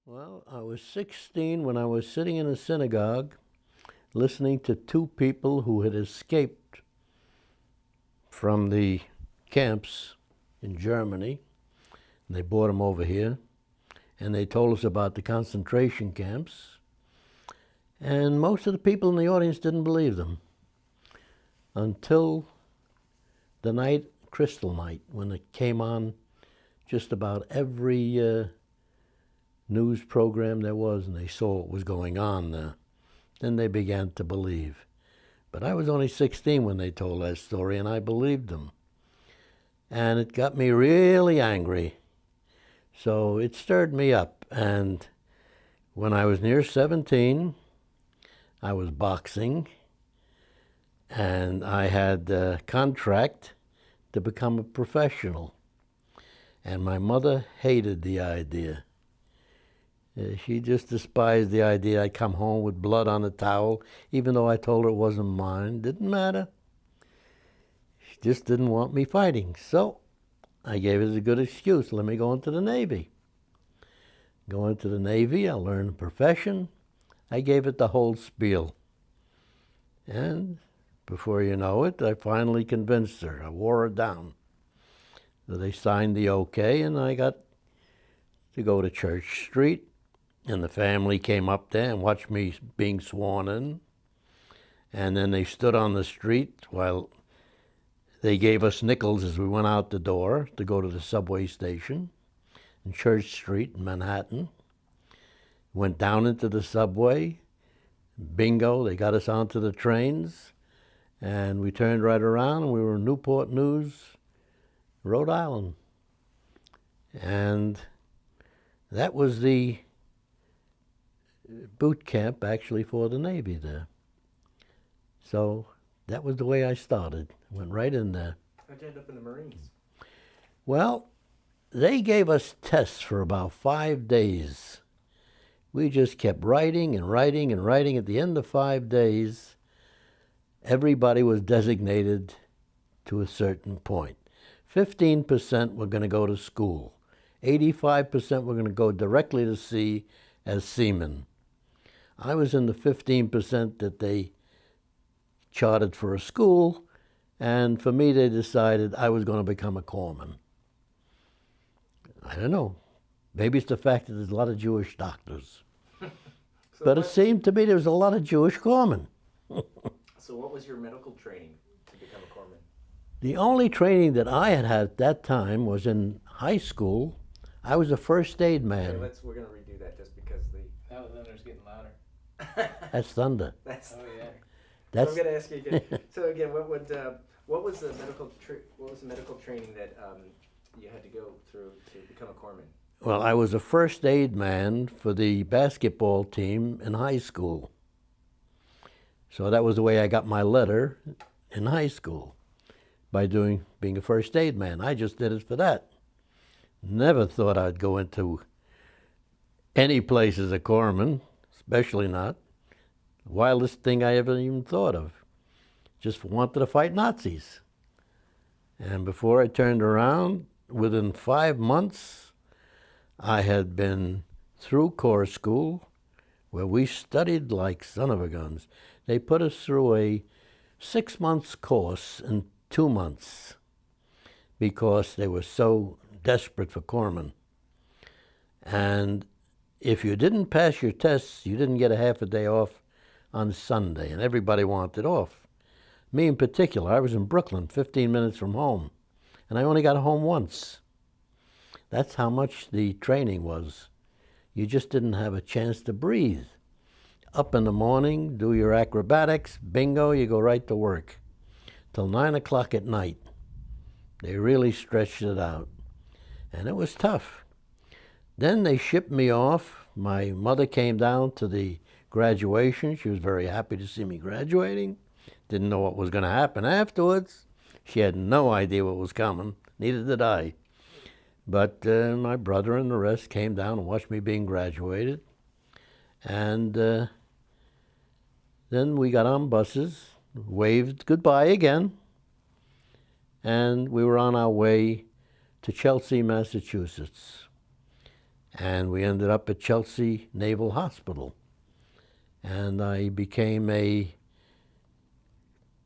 Well, I was 16 when I was sitting in a synagogue listening to two people who had escaped from the camps in Germany. They brought them over here, and they told us about the concentration camps. And most of the people in the audience didn't believe them until the night, Crystal Night, when it came on just about every news program there was, and they saw what was going on there. Then they began to believe. But I was only 16 when they told that story, and I believed them. And it got me really angry. So it stirred me up. And when I was near 17, I was boxing, and I had a contract to become a professional. And my mother hated the idea. She just despised the idea I'd come home with blood on the towel, even though I told her it wasn't mine. Didn't matter. She just didn't want me fighting. So I gave it a good excuse. Let me go into the Navy. Go into the Navy, I'll learn a profession. I gave it the whole spiel. And before you know it, I finally convinced her. I wore her down. So they signed the okay, and I got to go to Church Street. And the family came up there and watched me being sworn in. And then they stood on the street while they gave us nickels as we went out the door to go to the subway station in Church Street in Manhattan. Went down into the subway. Bingo, they got us onto the trains. And we turned right around and we were in Newport News, Rhode Island. And that was the boot camp actually for the Navy there. So that was the way I started. Went right in there. How'd you end up in the Marines? Well, they gave us tests for about 5 days. We just kept writing and writing and writing. At the end of 5 days, everybody was designated to a certain point. 15% were going to go to school. 85% were going to go directly to sea as seamen. I was in the 15% that they chartered for a school, and for me they decided I was going to become a corpsman. I don't know. Maybe it's the fact that there's a lot of Jewish doctors. But it seemed to me there was a lot of Jewish corpsmen. So what was your medical training to become a corpsman? The only training that I had at that time was in high school. I was a first aid man. Okay, we're going to redo that just because Now the thunder's getting louder. That's thunder. that's. Oh yeah. That's, So I'm going to ask you again. So again, what was the medical training that you had to go through to become a corpsman? well, I was a first aid man for the basketball team in high school. So that was the way I got my letter in high school, by being a first aid man. I just did it for that. Never thought I'd go into any place as a corpsman, especially not. The wildest thing I ever even thought of. Just wanted to fight Nazis. And before I turned around, within 5 months, I had been through Corps School, where we studied like son of a guns. They put us through a 6-month course in 2 months because they were so desperate for corpsmen. And if you didn't pass your tests, you didn't get a half a day off on Sunday, and everybody wanted off. Me in particular, I was in Brooklyn, 15 minutes from home, and I only got home once. That's how much the training was. You just didn't have a chance to breathe. Up in the morning, do your acrobatics, bingo, you go right to work. Till 9 o'clock at night. They really stretched it out. And it was tough. Then they shipped me off. My mother came down to the graduation. She was very happy to see me graduating. Didn't know what was going to happen afterwards. She had no idea what was coming. Neither did I. But my brother and the rest came down and watched me being graduated. And then we got on buses, waved goodbye again, and we were on our way to Chelsea, Massachusetts. and we ended up at Chelsea Naval Hospital. And I became a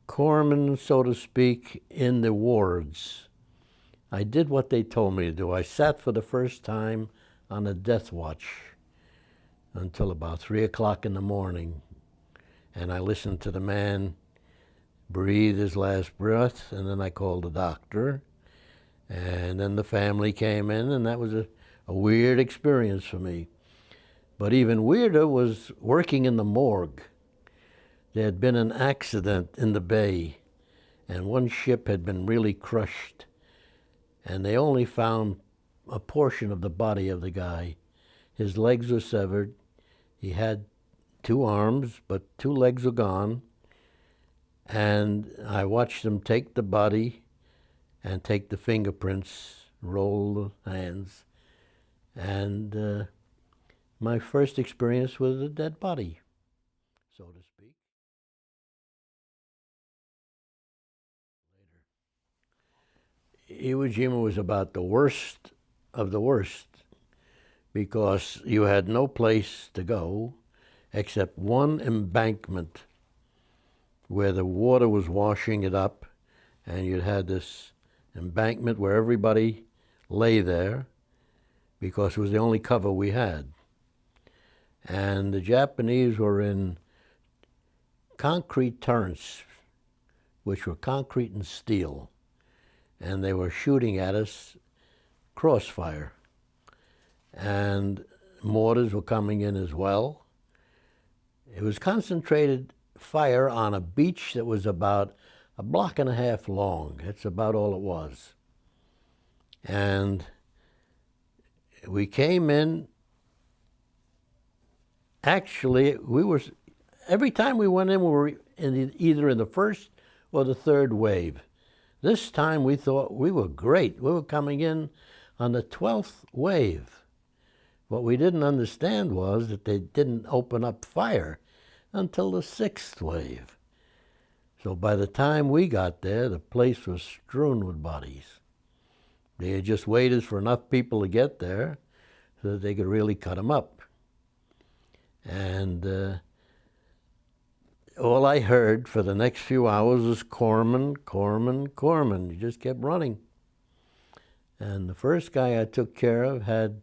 corpsman, so to speak, in the wards. I did what they told me to do. I sat for the first time on a death watch until about 3 o'clock in the morning, and I listened to the man breathe his last breath, and then I called the doctor, and then the family came in, and that was a weird experience for me. But even weirder was working in the morgue. There had been an accident in the bay, and one ship had been really crushed, and they only found a portion of the body of the guy. His legs were severed. He had 2 arms, but 2 legs were gone. And I watched them take the body and take the fingerprints, roll the hands, and my first experience with a dead body, so to speak. Iwo Jima was about the worst of the worst because you had no place to go except one embankment where the water was washing it up, and you had this embankment where everybody lay there because it was the only cover we had. And the Japanese were in concrete turrets, which were concrete and steel, and they were shooting at us crossfire. And mortars were coming in as well. It was concentrated fire on a beach that was about 1.5 blocks long. That's about all it was. And we came in, actually, every time we went in, we were either in the first or the third wave. This time we thought we were great. We were coming in on the 12th wave. What we didn't understand was that they didn't open up fire until the 6th wave. So by the time we got there, the place was strewn with bodies. They had just waited for enough people to get there so that they could really cut them up. And all I heard for the next few hours was corpsman, corpsman, corpsman. You just kept running. And the first guy I took care of had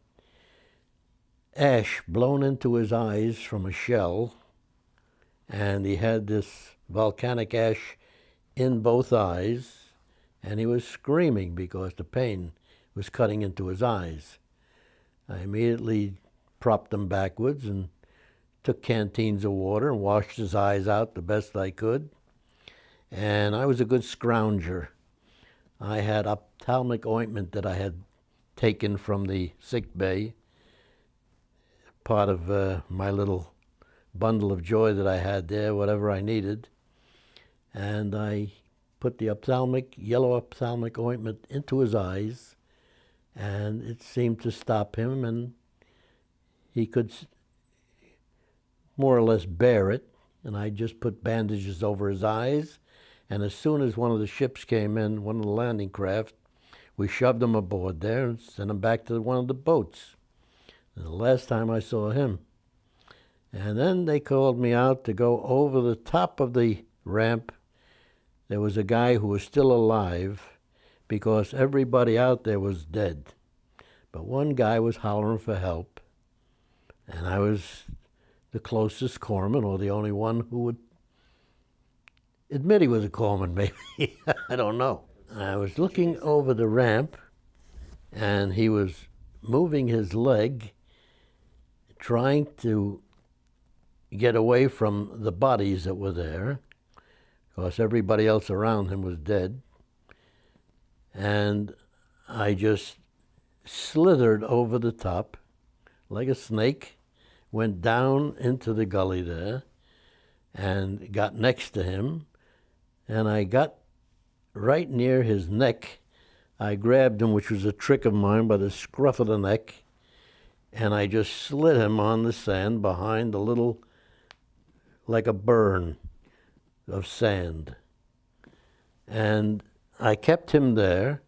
ash blown into his eyes from a shell, and he had this volcanic ash in both eyes, and he was screaming because the pain was cutting into his eyes. I immediately propped him backwards and took canteens of water and washed his eyes out the best I could. And I was a good scrounger. I had ophthalmic ointment that I had taken from the sick bay, part of my little bundle of joy that I had there, whatever I needed. And I put the yellow ophthalmic ointment into his eyes, and it seemed to stop him, and he could more or less bear it. And I just put bandages over his eyes, and as soon as one of the ships came in, one of the landing craft, we shoved him aboard there and sent him back to one of the boats. And the last time I saw him. And then they called me out to go over the top of the ramp. There was a guy who was still alive because everybody out there was dead. But one guy was hollering for help, and I was the closest corpsman, or the only one who would admit he was a corpsman, maybe. I don't know. I was looking over the ramp, and he was moving his leg, trying to get away from the bodies that were there, because everybody else around him was dead. And I just slithered over the top like a snake, went down into the gully there, and got next to him, and I got right near his neck. I grabbed him, which was a trick of mine, by the scruff of the neck, and I just slid him on the sand behind a little, like a burn of sand. And I kept him there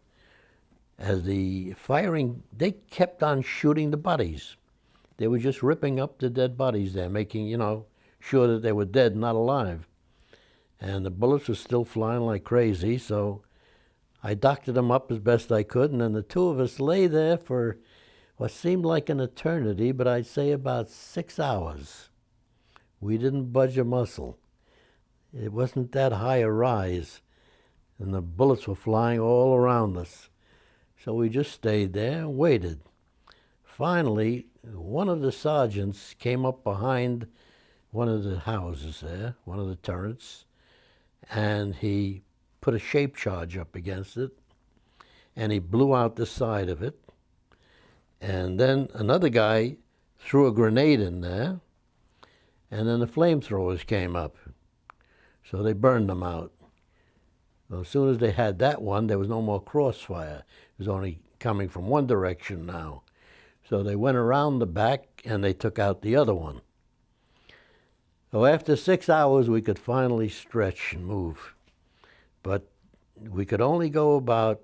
as the firing, they kept on shooting the bodies. they were just ripping up the dead bodies there, making, sure that they were dead, not alive. And the bullets were still flying like crazy, so I doctored them up as best I could, and then the two of us lay there for what seemed like an eternity, but I'd say about 6 hours. We didn't budge a muscle. It wasn't that high a rise, and the bullets were flying all around us. So we just stayed there and waited. Finally, one of the sergeants came up behind one of the houses there, one of the turrets, and he put a shape charge up against it, and he blew out the side of it. And then another guy threw a grenade in there, and then the flamethrowers came up. So they burned them out. Well, as soon as they had that one, there was no more crossfire. It was only coming from one direction now. So they went around the back and they took out the other one. So after 6 hours, we could finally stretch and move. But we could only go about,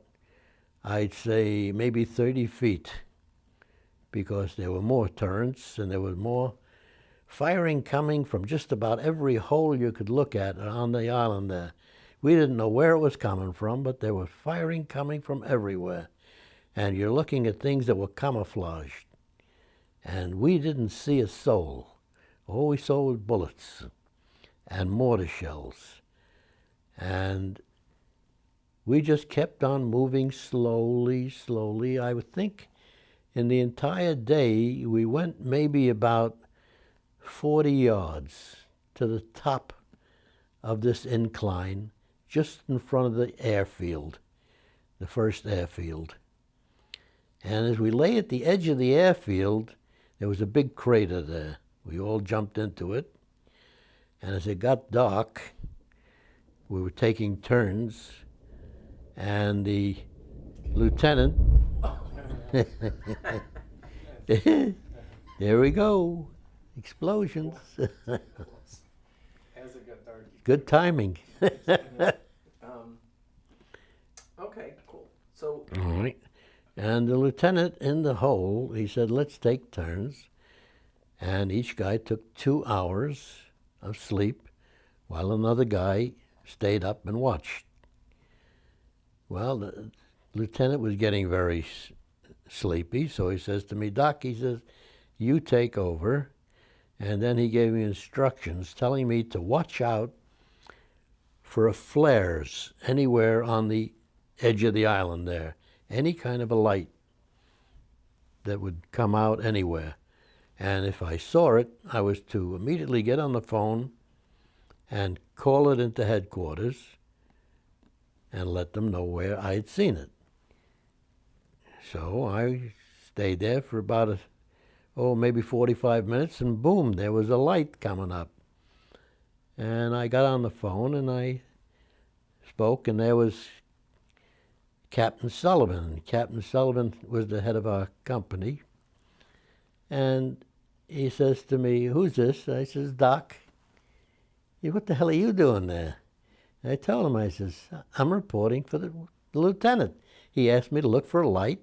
I'd say, maybe 30 feet, because there were more turrets and there was more firing coming from just about every hole you could look at on the island there. We didn't know where it was coming from, but there was firing coming from everywhere. And you're looking at things that were camouflaged. And we didn't see a soul. All we saw was bullets and mortar shells. And we just kept on moving slowly, slowly. I would think in the entire day, we went maybe about 40 yards to the top of this incline, just in front of the airfield, the first airfield. And as we lay at the edge of the airfield, there was a big crater there. We all jumped into it. And as it got dark, we were taking turns, and the lieutenant, there we go, explosions. As it got dark. Good timing. Okay, cool. So, All right. And the lieutenant in the hole, he said, let's take turns. And each guy took 2 hours of sleep while another guy stayed up and watched. Well, the lieutenant was getting very sleepy, so he says to me, Doc, he says, you take over. And then he gave me instructions telling me to watch out for flares anywhere on the edge of the island there. Any kind of a light that would come out anywhere. And if I saw it, I was to immediately get on the phone and call it into headquarters and let them know where I had seen it. So I stayed there for about maybe 45 minutes, and boom, there was a light coming up. And I got on the phone and I spoke, and there was Captain Sullivan. Captain Sullivan was the head of our company. And he says to me, who's this? I says, Doc. What the hell are you doing there? And I told him, I says, I'm reporting for the lieutenant. He asked me to look for a light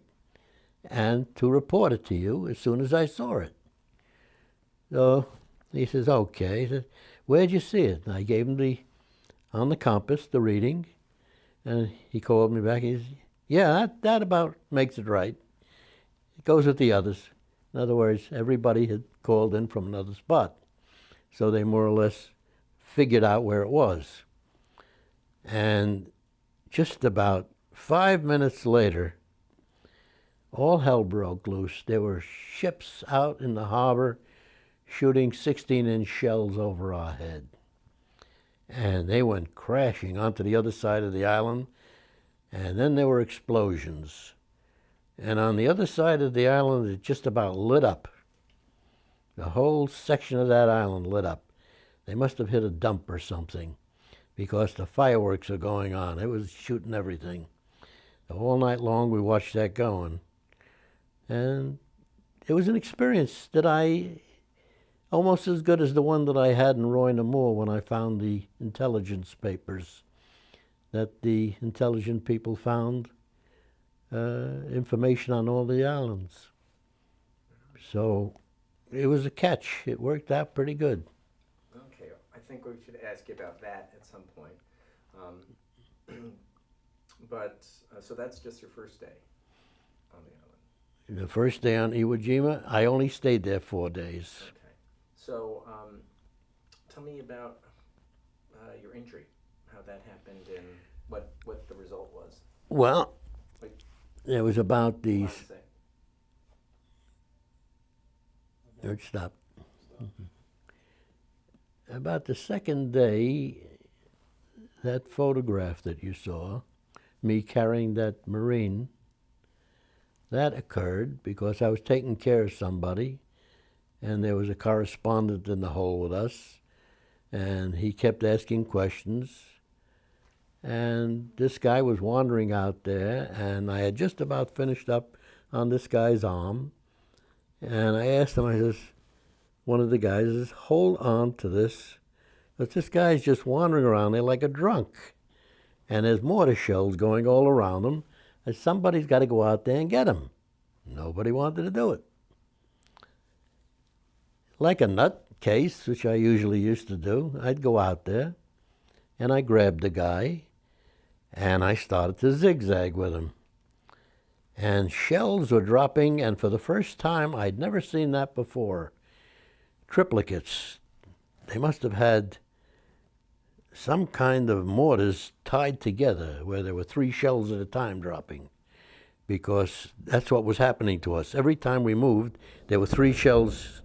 and to report it to you as soon as I saw it. So he says, okay. He says, where'd you see it? And I gave him on the compass, the reading. And he called me back. He says, yeah, that about makes it right. It goes with the others. In other words, everybody had called in from another spot. So they more or less figured out where it was. And just about 5 minutes later, all hell broke loose. There were ships out in the harbor shooting 16-inch shells over our head. And they went crashing onto the other side of the island. And then there were explosions. And on the other side of the island, it just about lit up. The whole section of that island lit up. They must have hit a dump or something, because the fireworks are going on. It was shooting everything. All night long we watched that going. And it was an experience that almost as good as the one that I had in Roy Namur when I found the intelligence papers, that the intelligent people found information on all the islands. So it was a catch. It worked out pretty good. Okay, I think we should ask you about that at some point. So that's just your first day on the island. The first day on Iwo Jima, I only stayed there 4 days. Okay. So tell me about your injury, how that happened, and what the result was. Well, Wait. it was about the... Hard to say. It stopped. About the second day, that photograph that you saw, me carrying that Marine, that occurred because I was taking care of somebody, and there was a correspondent in the hole with us, and he kept asking questions, and this guy was wandering out there, and I had just about finished up on this guy's arm, and I asked him, I says, one of the guys says, hold on to this, but this guy's just wandering around there like a drunk. And there's mortar shells going all around him. And somebody's got to go out there and get him. Nobody wanted to do it. Like a nut case, which I usually used to do, I'd go out there, and I grabbed the guy, and I started to zigzag with him. And shells were dropping, and for the first time, I'd never seen that before. Triplicates. They must have had some kind of mortars tied together where there were 3 shells at a time dropping, because that's what was happening to us. Every time we moved, there were 3 shells.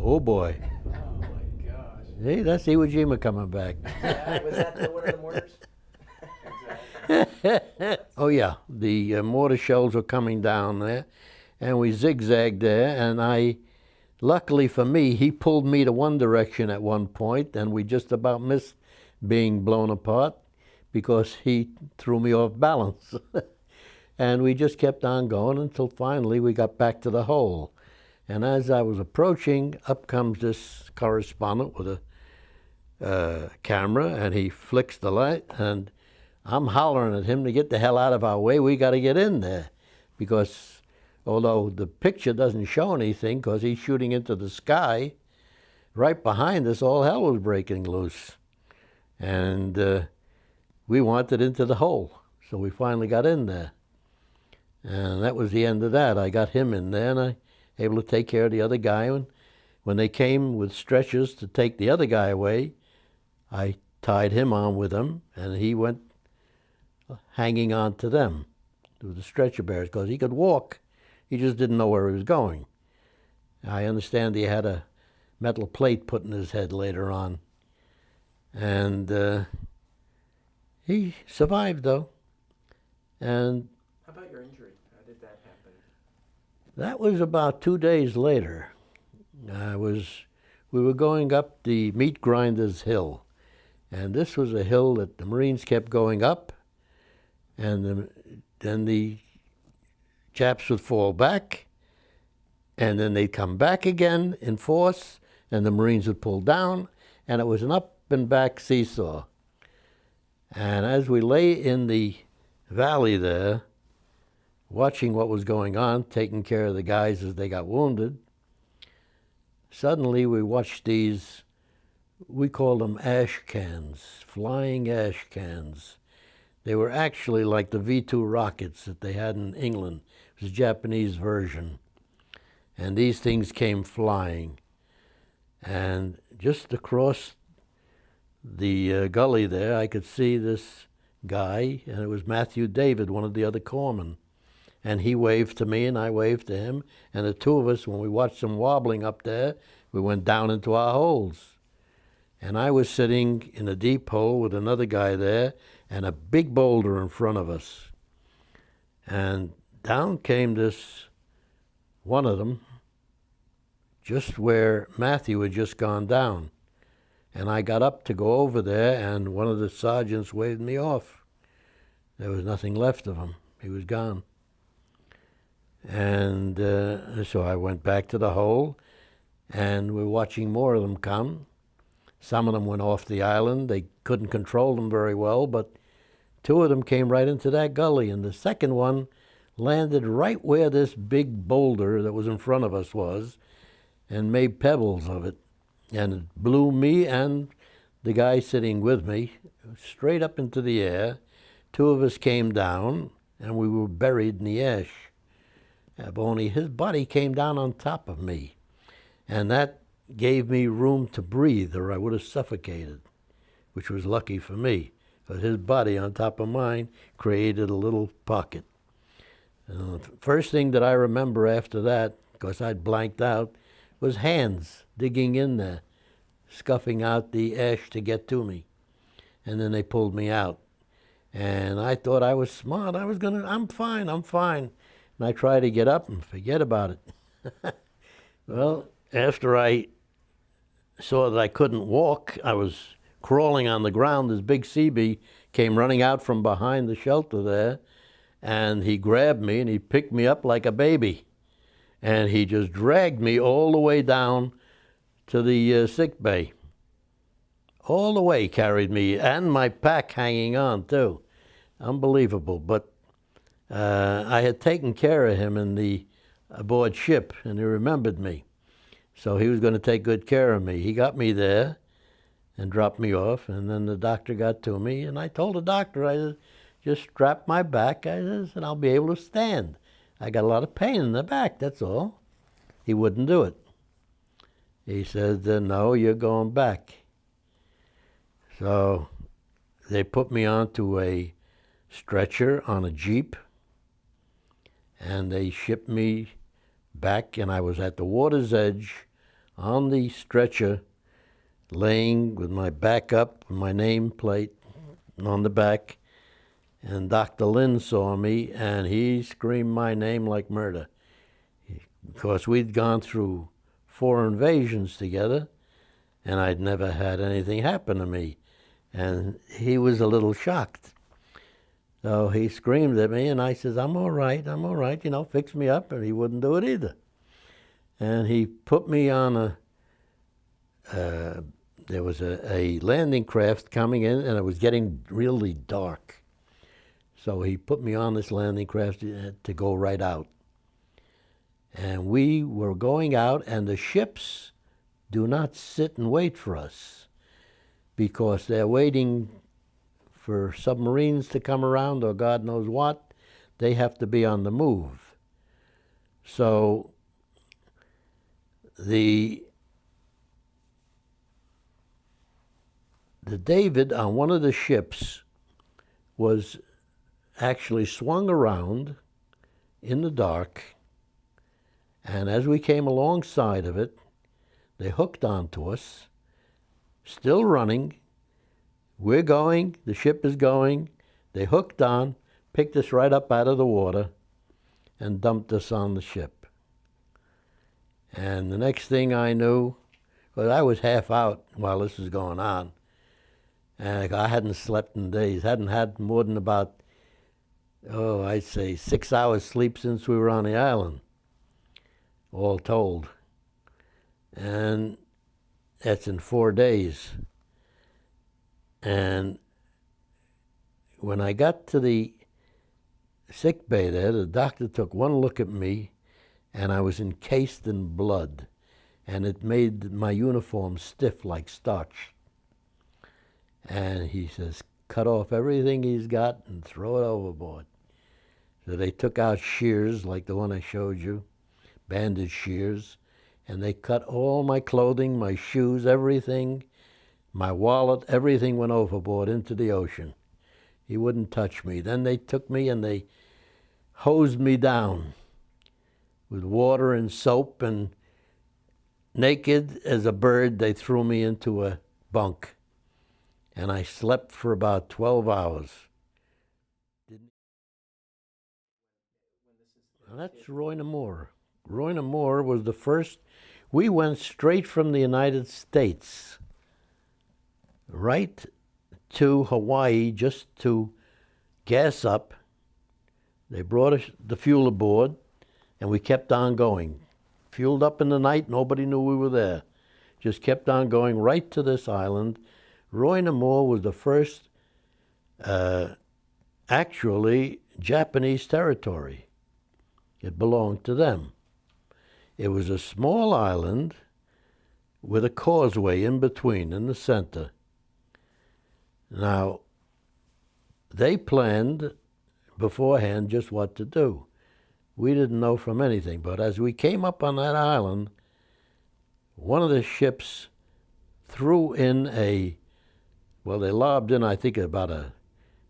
Oh boy. Oh my gosh. Hey, that's Iwo Jima coming back. Was that one of the mortars? Exactly. Oh yeah, the mortar shells were coming down there, and we zigzagged there, and luckily for me, he pulled me to one direction at one point, and we just about missed being blown apart because he threw me off balance. And we just kept on going until finally we got back to the hole. And as I was approaching, up comes this correspondent with a camera, and he flicks the light, and I'm hollering at him to get the hell out of our way. We got to get in there, because although the picture doesn't show anything because he's shooting into the sky, right behind us, all hell was breaking loose. And we wanted into the hole, so we finally got in there. And that was the end of that. I got him in there, and I able to take care of the other guy. And when they came with stretchers to take the other guy away, I tied him on with them, and he went hanging on to them, to the stretcher bearers, because he could walk. He just didn't know where he was going. I understand he had a metal plate put in his head later on. And he survived, though. And How about your injury? How did that happen? that was about 2 days later. We were going up the Meat Grinders Hill. And this was a hill that the Marines kept going up, and then the chaps would fall back, and then they'd come back again in force, and the Marines would pull down, and it was an up and back seesaw. And as we lay in the valley there, watching what was going on, taking care of the guys as they got wounded, suddenly we watched these, we called them ash cans, flying ash cans. They were actually like the V-2 rockets that they had in England. It was a Japanese version. And these things came flying. And just across the gully there, I could see this guy, and it was Matthew David, one of the other corpsmen. And he waved to me, and I waved to him. And the two of us, when we watched them wobbling up there, we went down into our holes. And I was sitting in a deep hole with another guy there, and a big boulder in front of us. And down came this, one of them, just where Matthew had just gone down. And I got up to go over there, and one of the sergeants waved me off. There was nothing left of him. He was gone. And so I went back to the hole, and we're watching more of them come. Some of them went off the island. They couldn't control them very well, but 2 of them came right into that gully, and the second one landed right where this big boulder that was in front of us was, and made pebbles of it. And it blew me and the guy sitting with me straight up into the air. Two of us came down, and we were buried in the ash. Only his body came down on top of me, and that gave me room to breathe, or I would have suffocated, which was lucky for me, because his body on top of mine created a little pocket. The first thing that I remember after that, because I'd blanked out, was hands digging in there, scuffing out the ash to get to me. And then they pulled me out. And I thought I was smart. I'm fine. And I tried to get up and forget about it. Well, after I saw that I couldn't walk, I was crawling on the ground. This big CB came running out from behind the shelter there, and he grabbed me and he picked me up like a baby. And he just dragged me all the way down to the sick bay. All the way carried me, and my pack hanging on too. Unbelievable. But I had taken care of him in the aboard ship, and he remembered me. So he was going to take good care of me. He got me there and dropped me off, and then the doctor got to me, and I told the doctor, I said, just strap my back, I said, and I'll be able to stand. I got a lot of pain in the back, that's all. He wouldn't do it. He said, no, you're going back. So they put me onto a stretcher on a Jeep, and they shipped me back, and I was at the water's edge on the stretcher, laying with my back up, my nameplate on the back, and Dr. Lynn saw me, and he screamed my name like murder. Because we'd gone through 4 invasions together, and I'd never had anything happen to me. And he was a little shocked. So he screamed at me, and I says, I'm all right, fix me up, and he wouldn't do it either. And he put me on there was a landing craft coming in, and it was getting really dark. So he put me on this landing craft to go right out. And we were going out, and the ships do not sit and wait for us because they're waiting for submarines to come around or God knows what. They have to be on the move. So the David on one of the ships was actually swung around in the dark, and as we came alongside of it, they hooked onto us, still running. We're going, the ship is going. They hooked on, picked us right up out of the water, and dumped us on the ship. And the next thing I knew, well, I was half out while this was going on. And I hadn't slept in days, hadn't had more than about, I'd say 6 hours sleep since we were on the island, all told. And that's in 4 days. And when I got to the sick bay there, the doctor took one look at me, and I was encased in blood, and it made my uniform stiff like starch. And he says, cut off everything he's got and throw it overboard. So they took out shears like the one I showed you, bandage shears, and they cut all my clothing, my shoes, everything, my wallet, everything went overboard into the ocean. He wouldn't touch me. Then they took me and they hosed me down with water and soap, and naked as a bird, they threw me into a bunk. And I slept for about 12 hours. Now that's Roy Namor. Roy Namor was the first. We went straight from the United States right to Hawaii just to gas up. They brought us the fuel aboard, and we kept on going. Fueled up in the night, nobody knew we were there. Just kept on going right to this island. Roy Namor was the first, actually, Japanese territory. It belonged to them. It was a small island with a causeway in between, in the center. Now, they planned beforehand just what to do. We didn't know from anything, but as we came up on that island, one of the ships threw in they lobbed in, I think, about a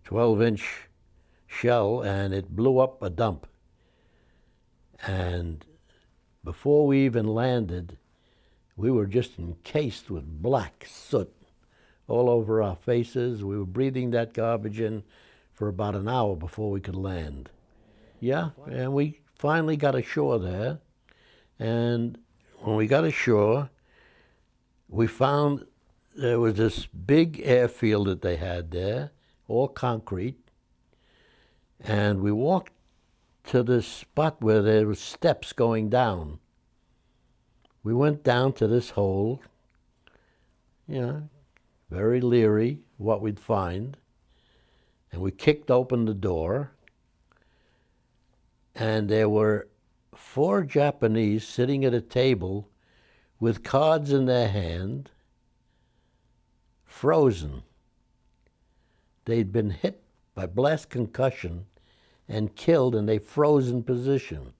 12-inch shell, and it blew up a dump. And before we even landed, we were just encased with black soot all over our faces. We were breathing that garbage in for about an hour before we could land. Yeah, and we finally got ashore there. And when we got ashore, we found there was this big airfield that they had there, all concrete. And we walked to this spot where there were steps going down. We went down to this hole, very leery what we'd find. And we kicked open the door, and there were 4 Japanese sitting at a table with cards in their hand, frozen. They'd been hit by blast concussion and killed in a frozen position.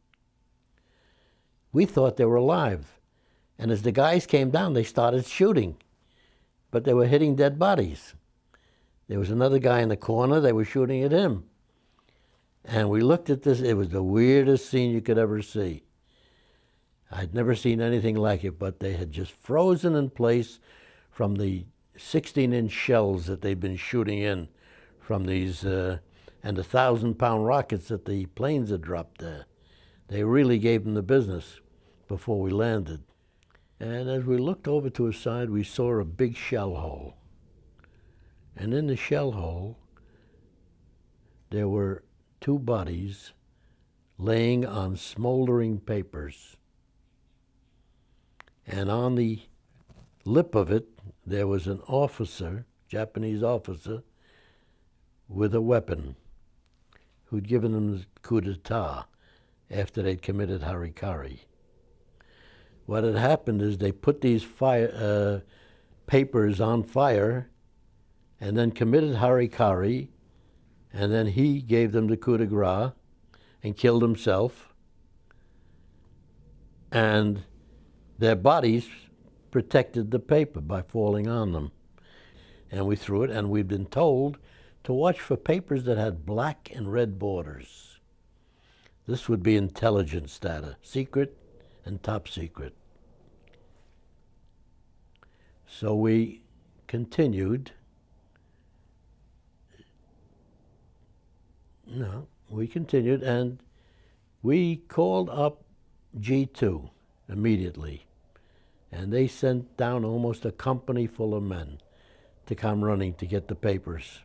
We thought they were alive. And as the guys came down, they started shooting. But they were hitting dead bodies. There was another guy in the corner, they were shooting at him. And we looked at this, it was the weirdest scene you could ever see. I'd never seen anything like it, but they had just frozen in place from the 16-inch shells that they'd been shooting in from these, and the 1,000-pound rockets that the planes had dropped there. They really gave them the business before we landed. And as we looked over to his side, we saw a big shell hole. And in the shell hole, there were 2 bodies laying on smoldering papers. And on the lip of it, there was an officer, Japanese officer, with a weapon, who'd given them the coup d'etat after they'd committed harikari. What had happened is they put these papers on fire and then committed harikari, and then he gave them the coup de grace and killed himself. And their bodies protected the paper by falling on them. And we threw it, and we'd been told to watch for papers that had black and red borders. This would be intelligence data, secret and top secret. So we continued. And we called up G2 immediately. And they sent down almost a company full of men to come running to get the papers.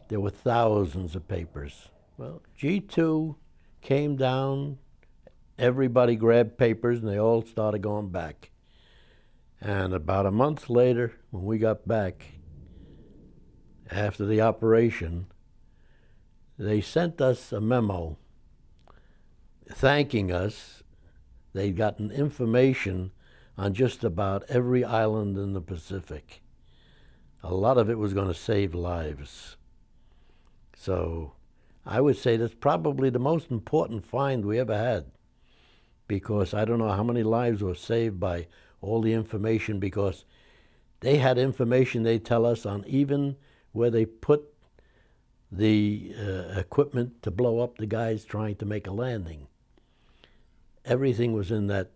There were thousands of papers. Well, G2 came down, everybody grabbed papers, and they all started going back. And about a month later, when we got back, after the operation, they sent us a memo thanking us. They'd gotten information on just about every island in the Pacific. A lot of it was going to save lives. So I would say that's probably the most important find we ever had, because I don't know how many lives were saved by all the information, because they had information, they tell us, on even where they put the equipment to blow up the guys trying to make a landing. Everything was in that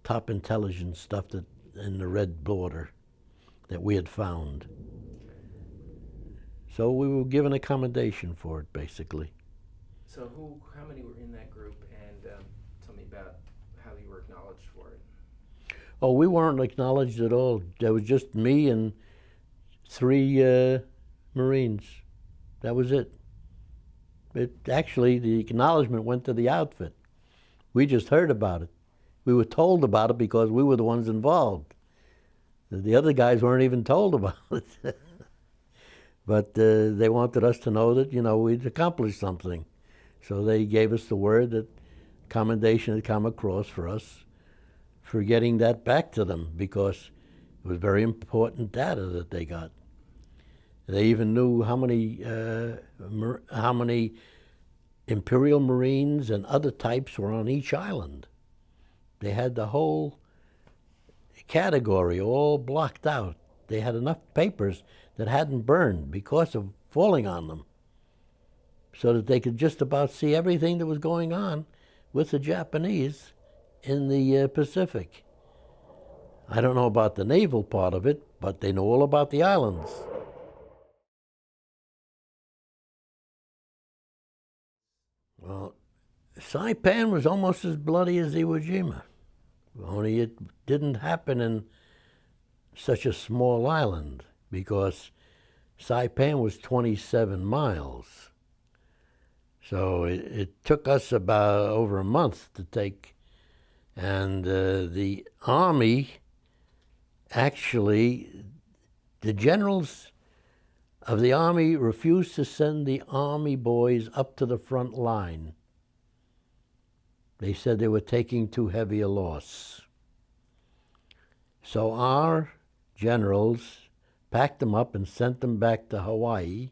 top intelligence stuff that in the red border that we had found. So we were given a commendation for it, basically. So how many were in that group, and tell me about how you were acknowledged for it? Oh, we weren't acknowledged at all. There was just me and 3 Marines. That was it. Actually, the acknowledgement went to the outfit. We just heard about it. We were told about it because we were the ones involved. The other guys weren't even told about it. But they wanted us to know that, we'd accomplished something. So they gave us the word that commendation had come across for us for getting that back to them, because it was very important data that they got. They even knew how many Imperial Marines and other types were on each island. They had the whole category all blocked out. They had enough papers that hadn't burned because of falling on them, so that they could just about see everything that was going on with the Japanese in the Pacific. I don't know about the naval part of it, but they know all about the islands. Well, Saipan was almost as bloody as Iwo Jima, only it didn't happen in such a small island, because Saipan was 27 miles. So it took us about over a month to take, and the Army, actually, the generals of the Army refused to send the Army boys up to the front line. They said they were taking too heavy a loss. So our generals packed them up and sent them back to Hawaii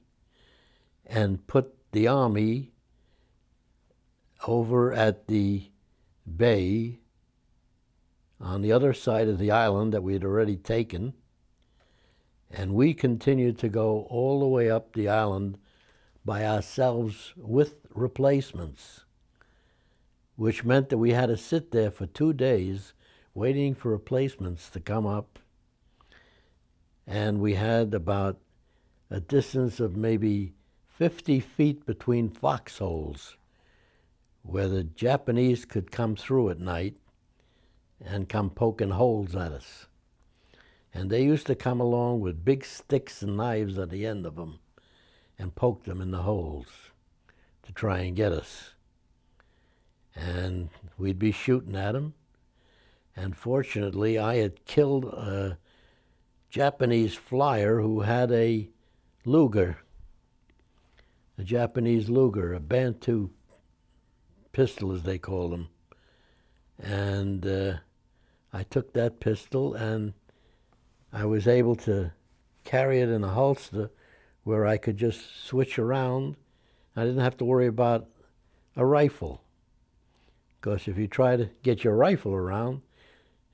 and put the Army over at the bay on the other side of the island that we had already taken. And we continued to go all the way up the island by ourselves with replacements, which meant that we had to sit there for 2 days waiting for replacements to come up. And we had about a distance of maybe 50 feet between foxholes where the Japanese could come through at night and come poking holes at us. And they used to come along with big sticks and knives at the end of them and poke them in the holes to try and get us. And we'd be shooting at them. And fortunately, I had killed a Japanese flyer who had a Luger, a Japanese Luger, a Bantu pistol, as they call them. And I took that pistol, and I was able to carry it in a holster where I could just switch around. I didn't have to worry about a rifle, because if you try to get your rifle around,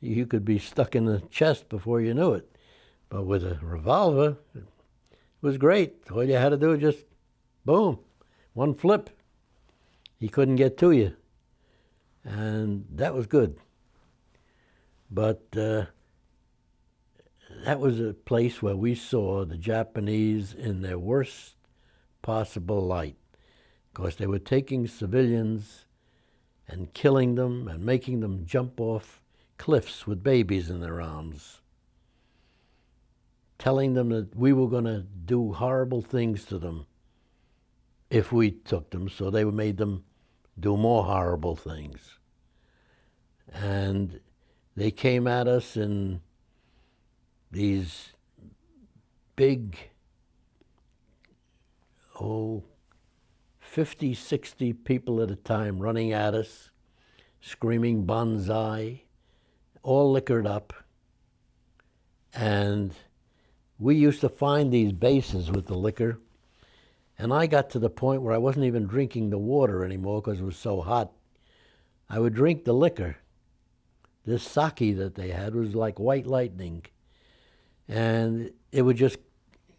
you could be stuck in the chest before you knew it. But with a revolver, it was great. All you had to do was just, boom, one flip. He couldn't get to you. And that was good. But that was a place where we saw the Japanese in their worst possible light, because they were taking civilians and killing them and making them jump off cliffs with babies in their arms, telling them that we were going to do horrible things to them if we took them, so they made them do more horrible things. And they came at us in these big, 50, 60 people at a time running at us, screaming "Banzai," all liquored up. And we used to find these bases with the liquor, and I got to the point where I wasn't even drinking the water anymore because it was so hot. I would drink the liquor. This sake that they had was like white lightning, and it would just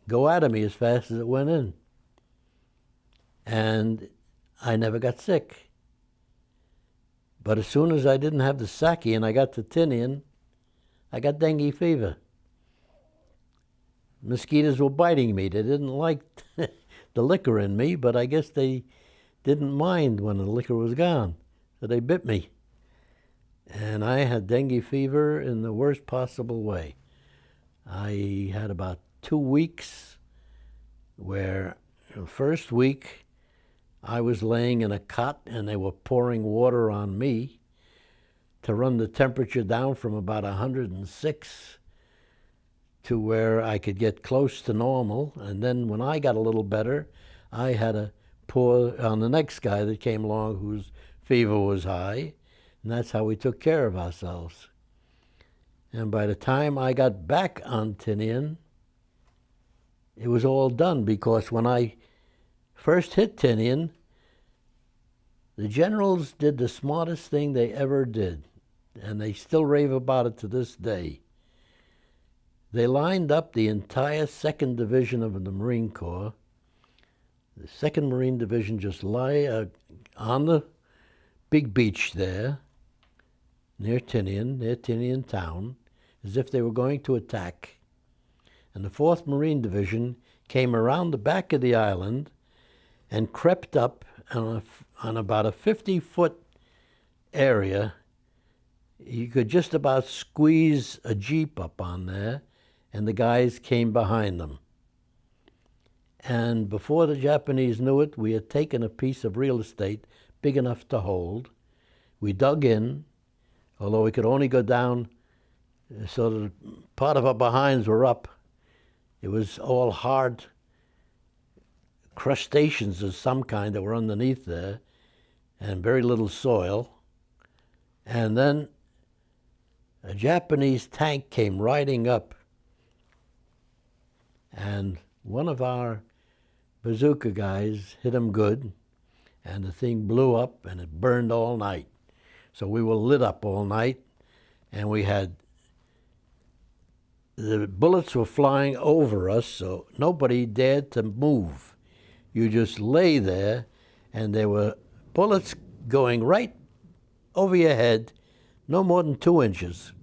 go out of me as fast as it went in. And I never got sick. But as soon as I didn't have the sake and I got the tinian, I got dengue fever. Mosquitoes were biting me. They didn't like the liquor in me, but I guess they didn't mind when the liquor was gone, so they bit me. And I had dengue fever in the worst possible way. I had about 2 weeks where the first week I was laying in a cot and they were pouring water on me to run the temperature down from about 106 to where I could get close to normal. And then when I got a little better, I had to pour on the next guy that came along whose fever was high. And that's how we took care of ourselves. And by the time I got back on Tinian, it was all done, because when I first hit Tinian, the generals did the smartest thing they ever did, and they still rave about it to this day. They lined up the entire 2nd Division of the Marine Corps. The 2nd Marine Division just lay on the big beach there, near Tinian town, as if they were going to attack. And the 4th Marine Division came around the back of the island and crept up on about a 50-foot area. You could just about squeeze a jeep up on there, and the guys came behind them. And before the Japanese knew it, we had taken a piece of real estate big enough to hold. We dug in, although we could only go down so that part of our behinds were up. It was all hard crustaceans of some kind that were underneath there, and very little soil. And then a Japanese tank came riding up, and one of our bazooka guys hit him good, and the thing blew up, and it burned all night. So we were lit up all night, and the bullets were flying over us, so nobody dared to move. You just lay there, and there were bullets going right over your head, no more than 2 inches,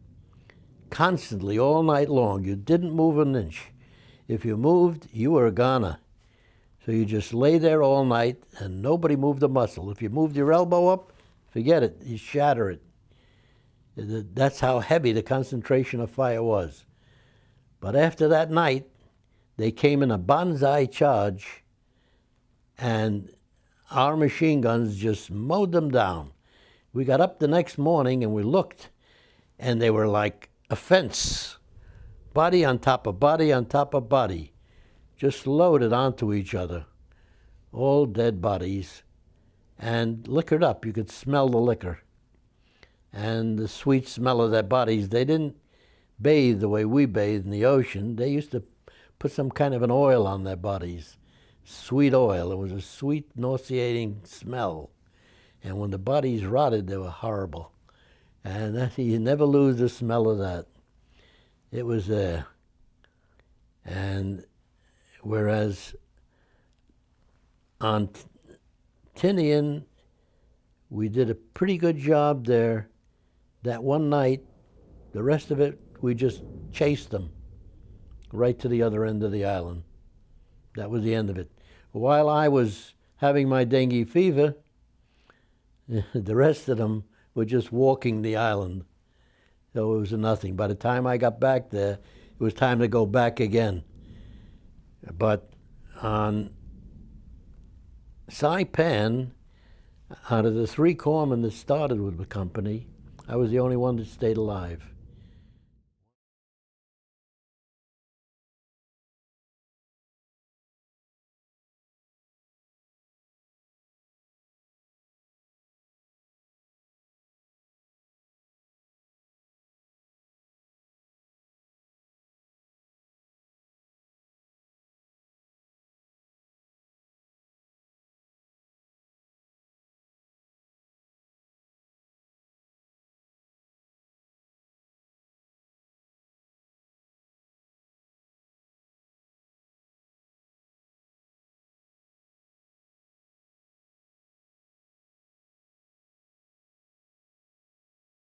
constantly all night long. You didn't move an inch. If you moved, you were a goner. So you just lay there all night, and nobody moved a muscle. If you moved your elbow up, forget it, you shatter it. That's how heavy the concentration of fire was. But after that night, they came in a banzai charge, and our machine guns just mowed them down. We got up the next morning and we looked, and they were like a fence, body on top of body on top of body, just loaded onto each other, all dead bodies, and liquored up. You could smell the liquor and the sweet smell of their bodies. They didn't bathe the way we bathe in the ocean. They used to put some kind of an oil on their bodies, sweet oil. It was a sweet, nauseating smell. And when the bodies rotted, they were horrible. And you never lose the smell of that. It was there. And whereas on Tinian, we did a pretty good job there that one night. The rest of it, we just chased them right to the other end of the island. That was the end of it. While I was having my dengue fever, the rest of them were just walking the island. So it was nothing. By the time I got back there, it was time to go back again. But on Saipan, out of the 3 corpsmen that started with the company, I was the only one that stayed alive.